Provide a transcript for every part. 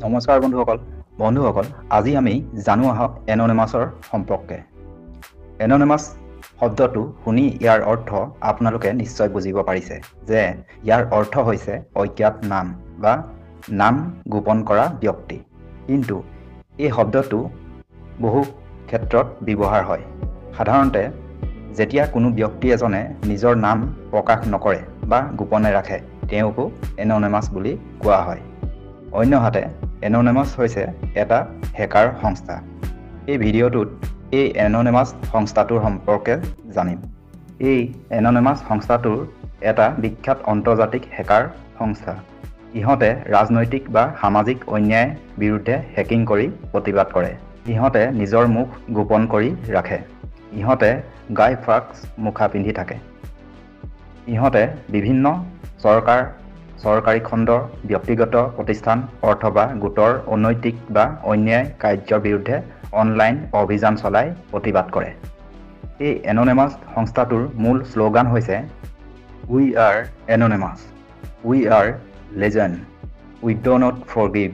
নমস্কাৰ বন্ধুসকল আজি আমি জানো আহক এননিমাছৰ সম্পৰ্কে। এননিমাছ শব্দটো শুনি ইয়াৰ অৰ্থ আপোনালোকে নিশ্চয় বুজিব পাৰিছে যে ইয়াৰ অৰ্থ হৈছে অজ্ঞাত নাম বা নাম গোপন কৰা ব্যক্তি। কিন্তু এই শব্দটো বহু ক্ষেত্ৰত ব্যৱহাৰ হয়। সাধাৰণতে যেতিয়া কোনো ব্যক্তি এজনে নিজৰ নাম প্ৰকাশ নকৰে বা গোপনে ৰাখে তেওঁকো এননিমাছ বুলি কোৱা হয়। অন্যহাতে এননিমাছ হৈছে এটা হেকাৰ সংস্থা। এই ভিডিঅ'টোত এই এননিমাছ সংস্থাটোৰ সম্পৰ্কে জানিম। এই এননিমাছ সংস্থাটোৰ এটা বিখ্যাত আন্তৰ্জাতিক হেকাৰ সংস্থা। ইহঁতে ৰাজনৈতিক বা সামাজিক অন্যায়ৰ বিৰুদ্ধে হেকিং কৰি প্ৰতিবাদ কৰে। ইহঁতে নিজৰ মুখ গোপন কৰি ৰাখে। ইহঁতে গাই ফাক্স মুখা পিন্ধি থাকে। ইহঁতে বিভিন্ন চৰকাৰী খণ্ডৰ ব্যক্তিগত প্ৰতিষ্ঠান অথবা গোটৰ অনৈতিক বা অন্যায় কাৰ্যৰ বিৰুদ্ধে অনলাইন অভিযান চলাই প্ৰতিবাদ কৰে। এই এননিমাছ সংস্থাটোৰ মূল শ্লোগান হৈছে we are anonymous, we are legend, we do not forgive,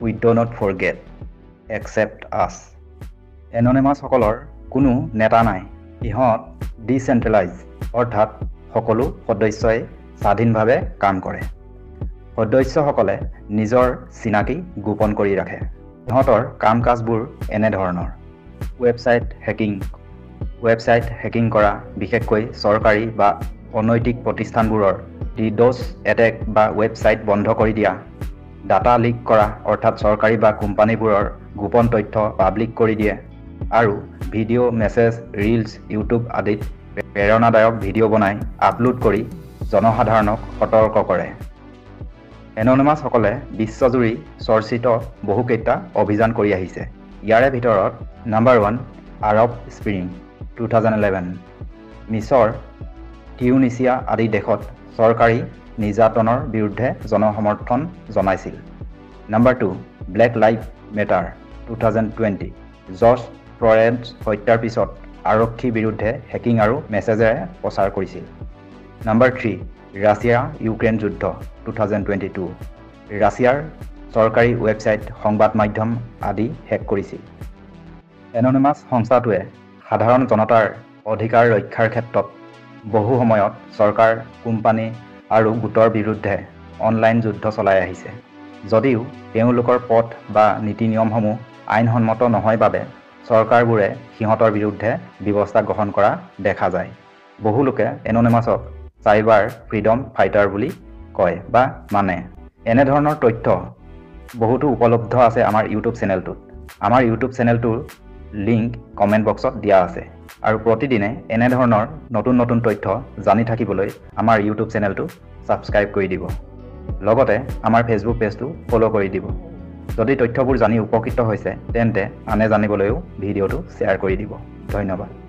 we do not forget, expect us. এননিমাছসকলৰ কোনো নেতা নাই। ইহঁত ডিচেণ্ট্ৰেলাইজ অৰ্থাৎ সকলো সদস্যই স্বাধীনভাৱে কাম কৰে। সদস্যসকলে নিজৰ চিনাকি গোপন কৰি ৰাখে। ইহঁতৰ কাম কাজবোৰ এনেধৰণৰ: ৱেবছাইট হেকিং কৰা, বিশেষকৈ চৰকাৰী বা অনৈতিক প্ৰতিষ্ঠানবোৰৰ ডিড'ছ এটেক বা ৱেবছাইট বন্ধ কৰি দিয়া, ডাটা লিক কৰা অৰ্থাৎ চৰকাৰী বা কোম্পানীবোৰৰ গোপন তথ্য পাব্লিক কৰি দিয়ে, আৰু ভিডিঅ', মেছেজ, ৰিলছ, ইউটিউব আদিত প্ৰেৰণাদায়ক ভিডিঅ' বনাই আপলোড কৰি জনসাধাৰণক সতৰ্ক কৰে। এননিমাছসকলে বিশ্বজুৰি চৰ্চিত বহুকেইটা অভিযান কৰি আহিছে। ইয়াৰে ভিতৰত নাম্বাৰ 1 আৰব স্প্ৰিং 2011, মিছৰ, টিউনিছিয়া আদি দেশত চৰকাৰী নিৰ্যাতনৰ বিৰুদ্ধে জনসমৰ্থন জনাইছিল। Number 2 black live matter 2020, George Floyd হত্যাৰ পিছত আৰক্ষীৰ বিৰুদ্ধে হেকিং আৰু মেছেজেৰে প্ৰচাৰ কৰিছিল। নাম্বাৰ 3 ৰাছিয়া ইউক্ৰেইন যুদ্ধ 2022, ৰাছিয়াৰ চৰকাৰী ৱেবছাইট, সংবাদ মাধ্যম আদি হেক কৰিছিল। এননিমাছ সংস্থাটোৱে সাধাৰণ জনতাৰ অধিকাৰ ৰক্ষাৰ ক্ষেত্ৰত বহু সময়ত চৰকাৰ, কোম্পানী আৰু গোটৰ বিৰুদ্ধে অনলাইন যুদ্ধ চলাই আহিছে। যদিও তেওঁলোকৰ পথ বা নীতি নিয়মসমূহ আইনসন্মত নহয় বাবে চৰকাৰবোৰে সিহঁতৰ বিৰুদ্ধে ব্যৱস্থা গ্ৰহণ কৰা দেখা যায়। বহু লোকে এননিমাছক চাইবাৰ ফ্ৰীডম ফাইটাৰ বুলি কয় বা মানে। এনেধৰণৰ তথ্য বহুতো উপলব্ধ আছে আমাৰ ইউটিউব চেনেলটোত। আমাৰ ইউটিউব চেনেলটোৰ লিংক কমেণ্ট বক্সত দিয়া আছে। আৰু প্ৰতিদিনে এনেধৰণৰ নতুন নতুন তথ্য জানি থাকিবলৈ আমাৰ ইউটিউব চেনেলটো ছাবস্ক্ৰাইব কৰি দিব। লগতে আমাৰ ফেচবুক পেজটো ফ'ল' কৰি দিব। যদি তথ্যবোৰ জানি উপকৃত হৈছে তেন্তে আনে জানিবলৈও ভিডিঅ'টো শ্বেয়াৰ কৰি দিব। ধন্যবাদ।